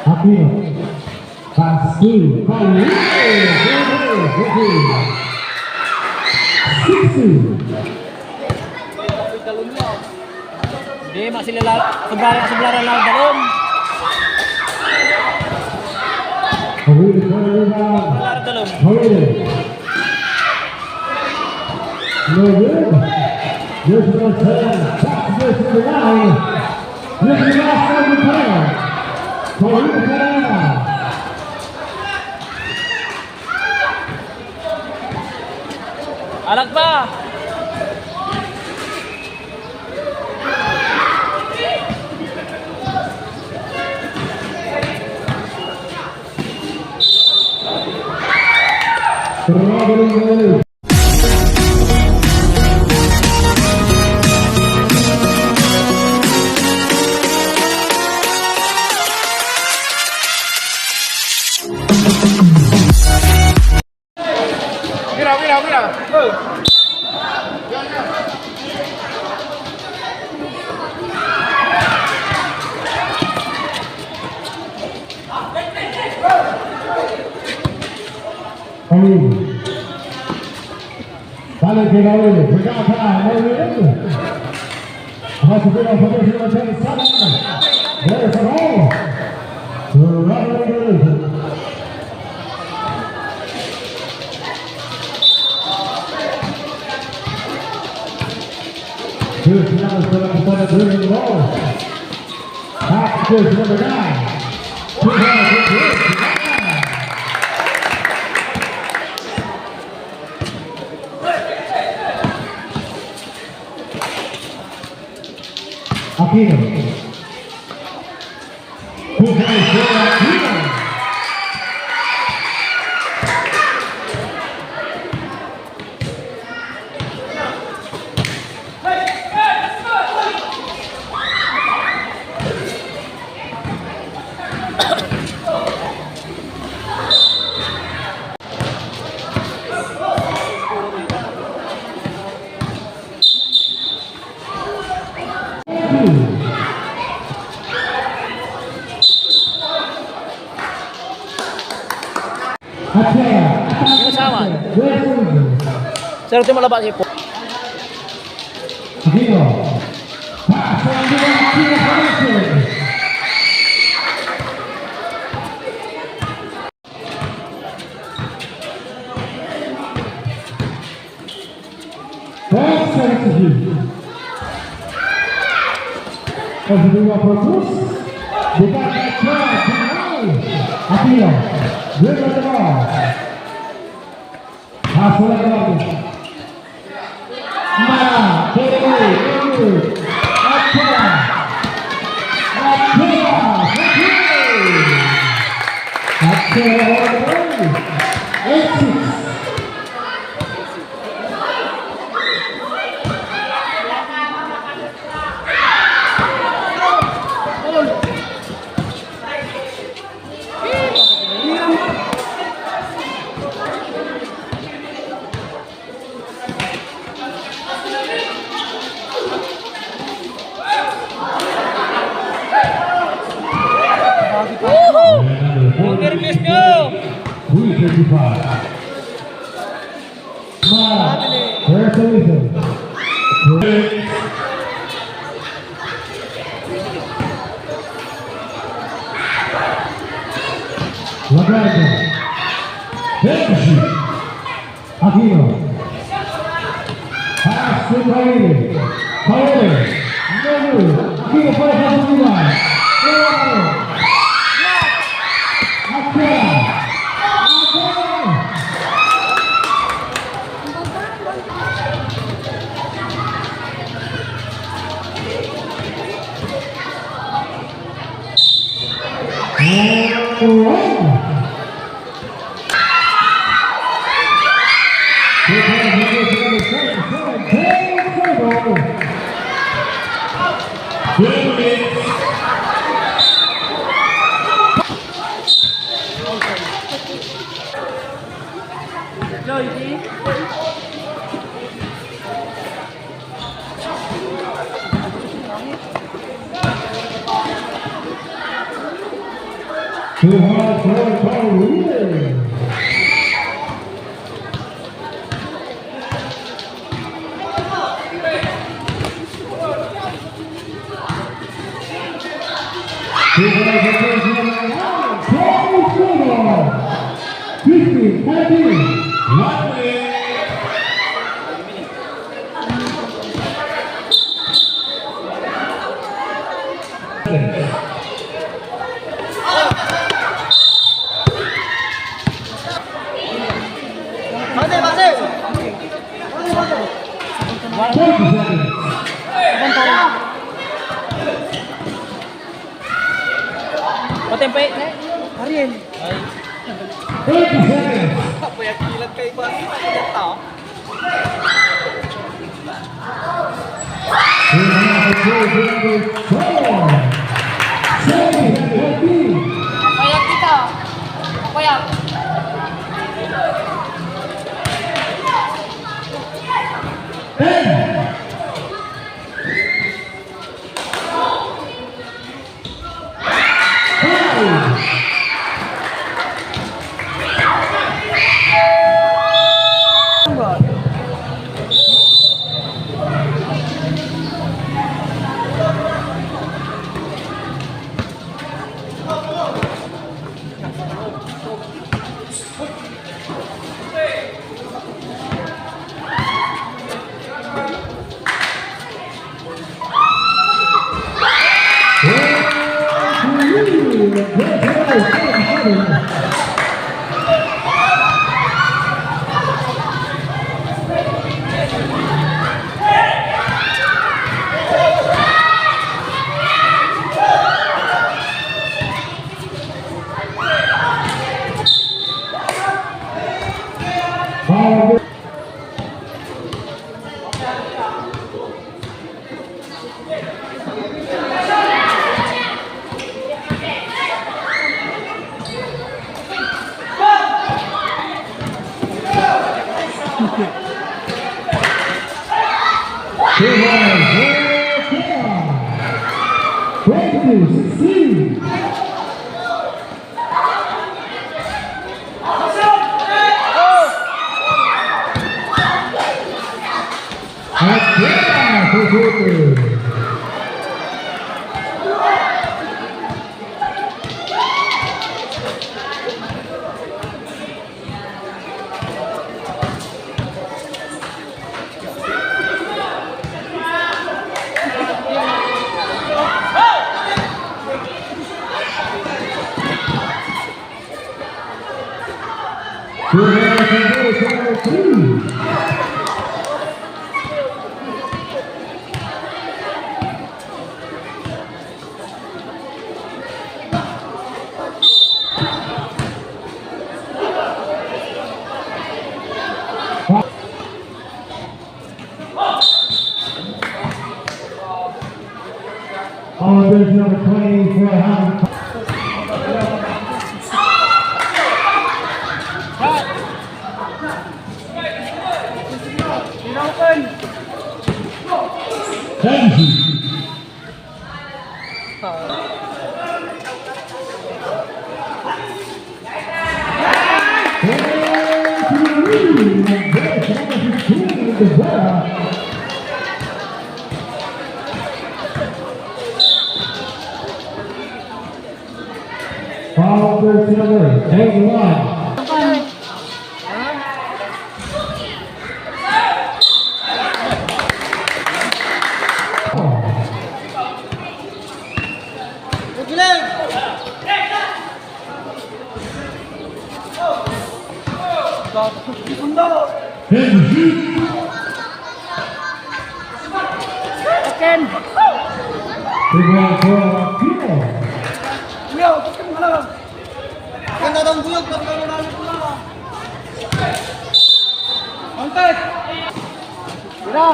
Aquino. Pasti. Kali. 60. Hindi, masih sebelah dalam. Sebelah dalam. No good. Here's the return. Back to the line. Here's the last one to play. Alag pa. Mira. Vale que la oye, juega acá, muy bien. Vamos a subir a la formación de Sala. There's a ball. Here's the number for the opponent bringing the ball. Back to number 9. Aquino. Yung sama. Sir, ito malabas po. Aquino. Aquino. Bring up the ball. Pass it along. Now, take it away. Service nyo! 355. There's the reason. Lagarde. Benji. Aquino. Pass to Paele. Paele. Aquino para a oportunidade. Too hard for relay. Patempe. Ariel. Apa yang kilat kayak bang? Tidak tahu. Apa yang kita? Apa yang? There's number 20 for Howard. Thank you. Foul first number 81. Ken. Big one for Pino. Ganda daw buyog, pagkakaroon ko lang. Angkat! Tira.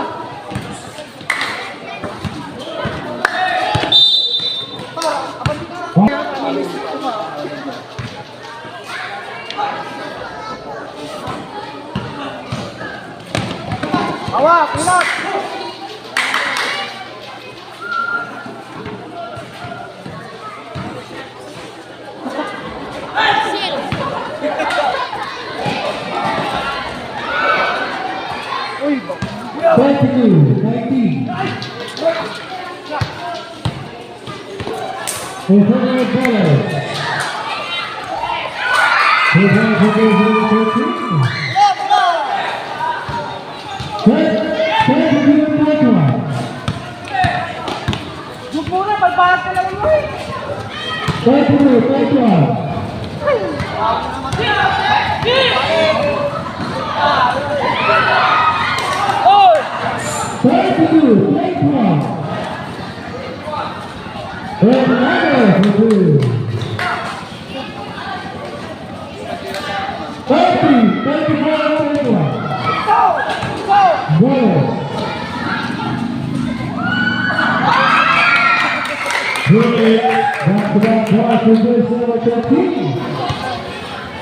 Awak, pilot. 19. Muna, pagbalat ka lang mo eh. 21. Oy! 22,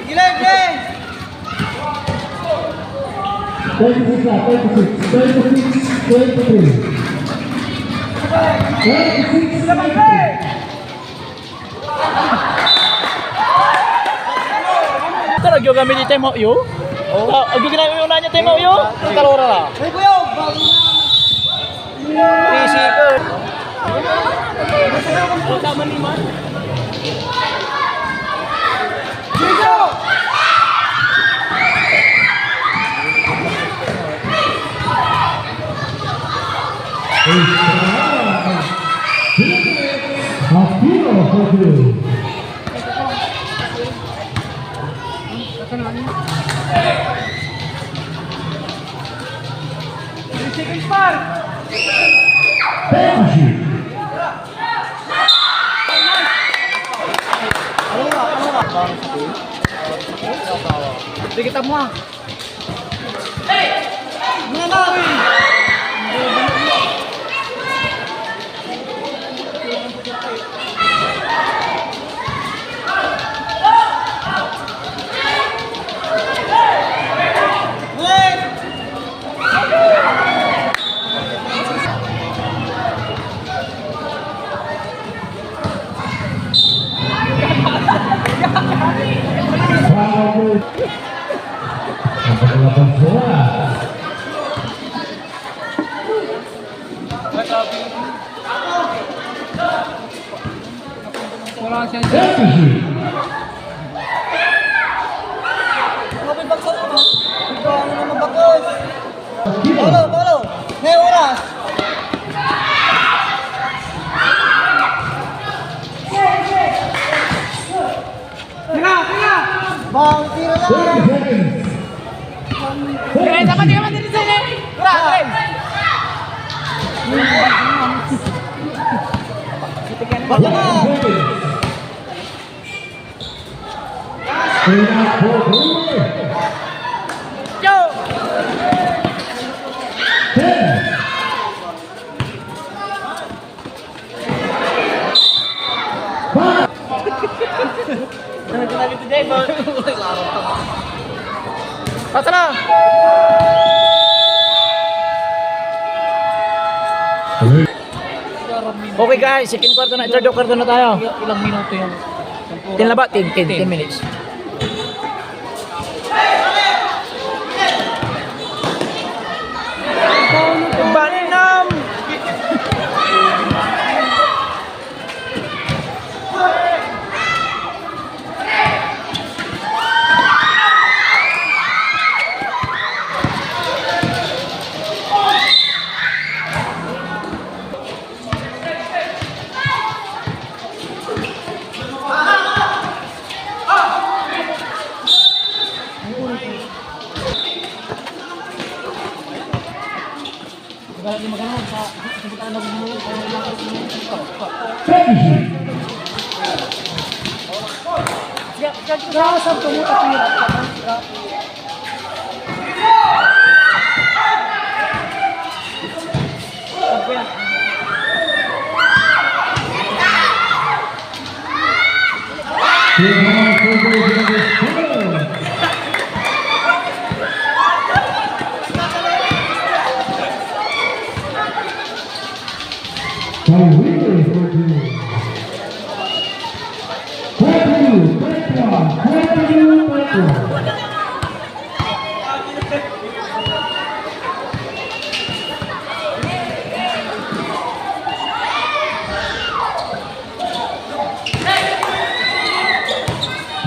Gilay, gilay. 26, 23. 26, 23. Talaga yung gamit ni Temo yo? Oo. Ang ginagawa yung nanya Temo yo? Ang kalora na. Ay, kuya, bago na. Easy ko. Tama ni man. Dito! Second part! Sige kita mo ah. Wala siya. Kapit bagsak mo. Ikaw ano naman bagos. Polo. May oras. Tira. Bang, tira lang. Sige, dapat di ka man din sini. Tara, tara. Baka na. Yo! Pasa na! Okay guys, second quarter na, third quarter na tayo. Ilang minuto yung 10 na ba? 10 minutes. Baninam!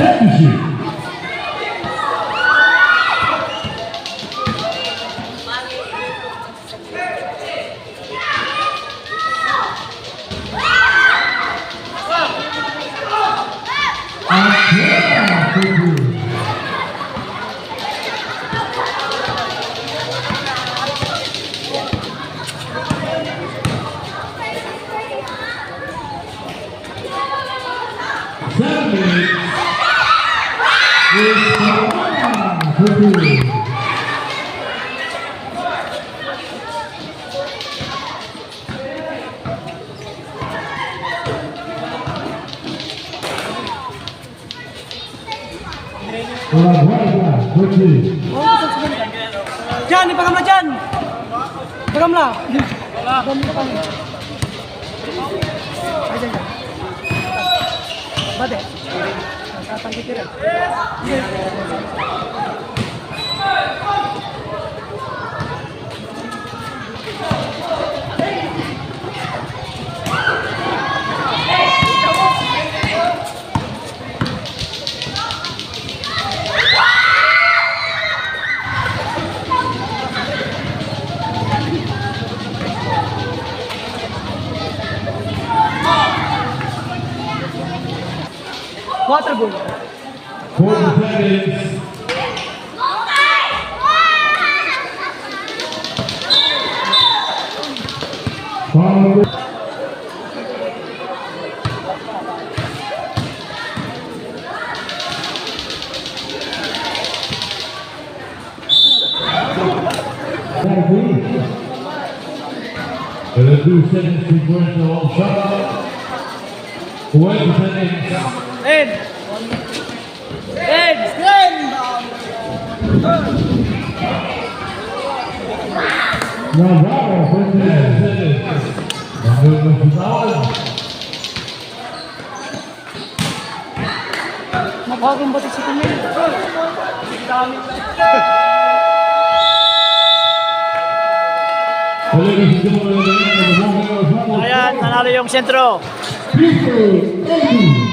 championship. Jan, ipagam na Jan. Ipagam na. Ipagam na kami. Ay, Jan. Bate. Tatang kitira. Water goal. 40 seconds. Foul. Let's do seconds sequential shot. 20 seconds. Ed. Ed. Ed. Navarro, 20 seconds. Mapagong batik si Tumil. Ayan, nanalo yung sentro. 50, 80.